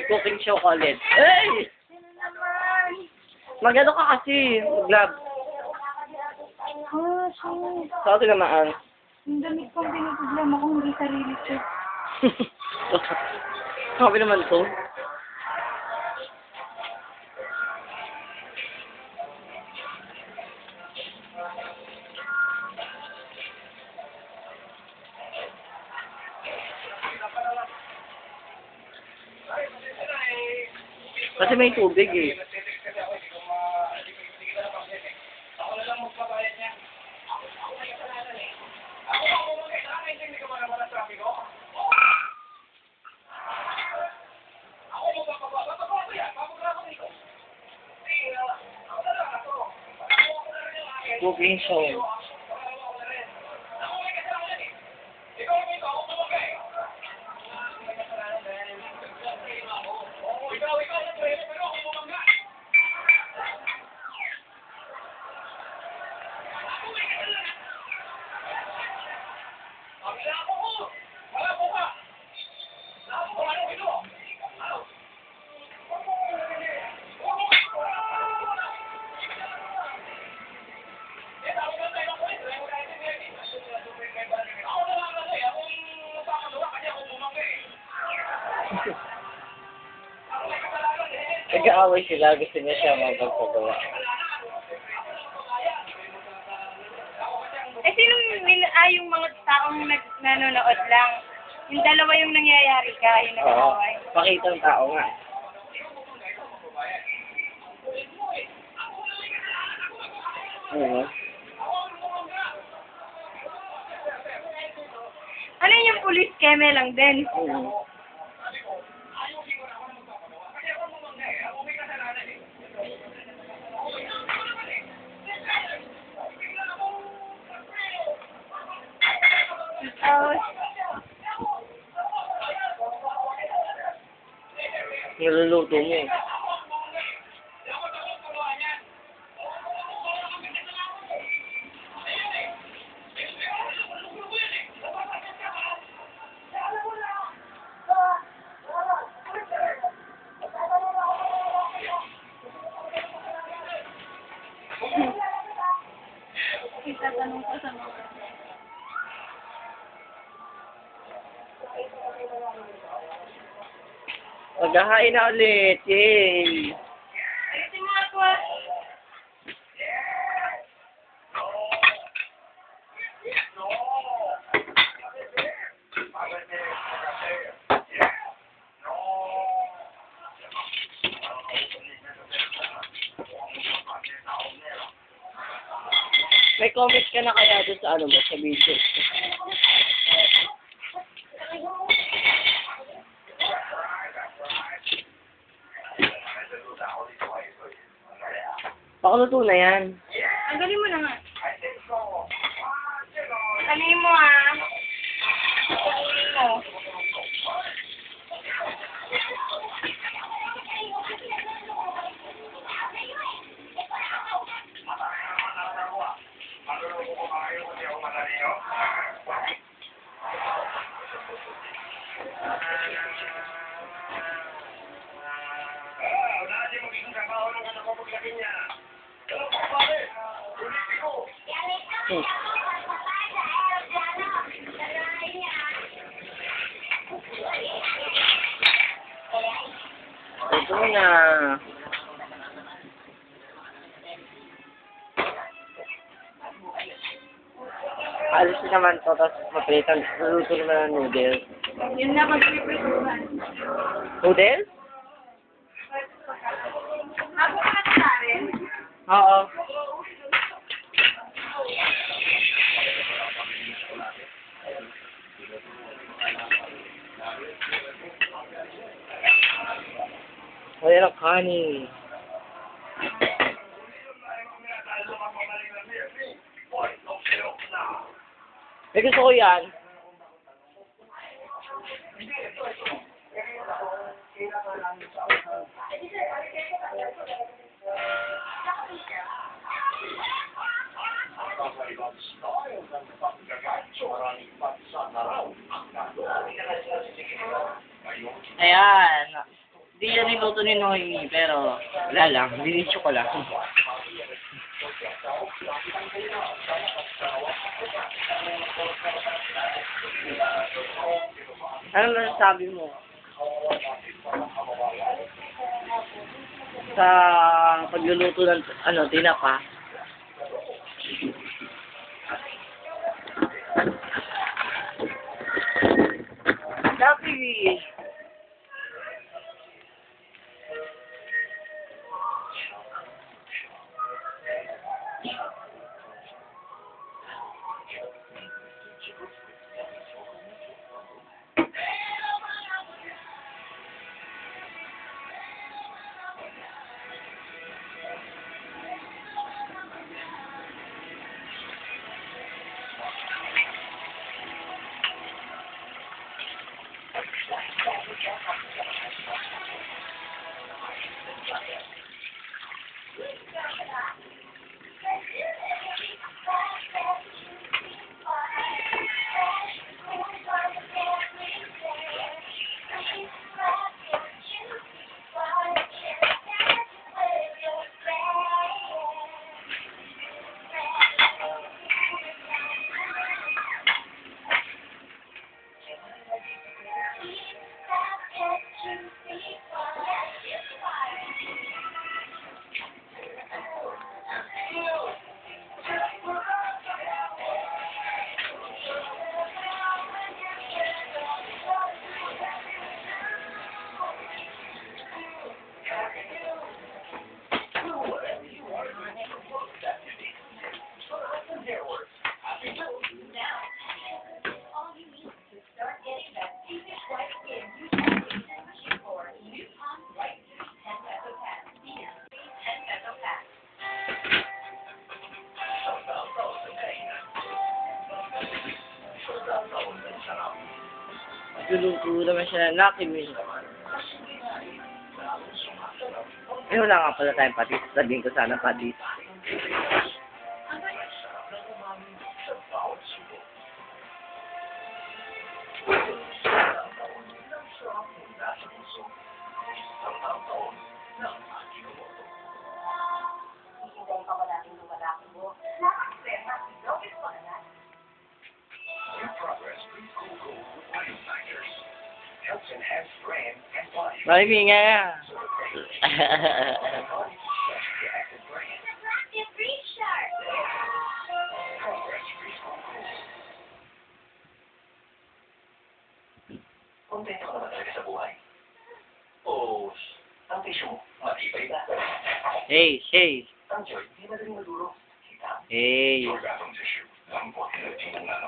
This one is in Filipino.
cooking show ko ulit. Hey! Sino naman? Magano ka kasi, mag-lab. Ah, shit. Sa atin naman. Yung damit kong pinaproblema ko, hindi sarili ko. Sabi naman to. Kasi may tubig eh. Cooking show. Nag-aaway sila, gusto niya siya magpagawa. Eh, sino yung mga taong nanonood lang? Yung dalawa yung nangyayari ka, yung Oo, nag-aaway. pakita ng tao nga. Ano yung police keme lang din? Tapos, Niluluto mo. itatanong ko sa mga. Maghahain na ulit. Yay! Ayusin mo nga ito ah. May comment ka na kaya doon sa ano mo, sa video? Pakuloto na yan. Ang galing mo na nga. Galing mo ah. Galing mo. Ito na. Alis naman to, tapos mapritan. Luluto naman ng noodles. Yun na pag-iprituhan. Noodles? Ako ka na rin. Oo. Wala lang kanin. Eh, gusto ko yan. Ayan. niluto ni Noemi, pero wala lang, dinisyo ko lang. Ano masasabi mo? Sa pagluluto ng tinapa. Dati luluto naman siya ng Lucky Me. Eh, wala nga pala tayong patis. Sabihin ko sana patis. Mariming nga. Kontento ka ba talaga sa buhay? O ang tisyo mo, matibay ba? Hey, hey. Ang joy, di madaling maduro. Hey. Your bathroom tissue, lambot na tinangan.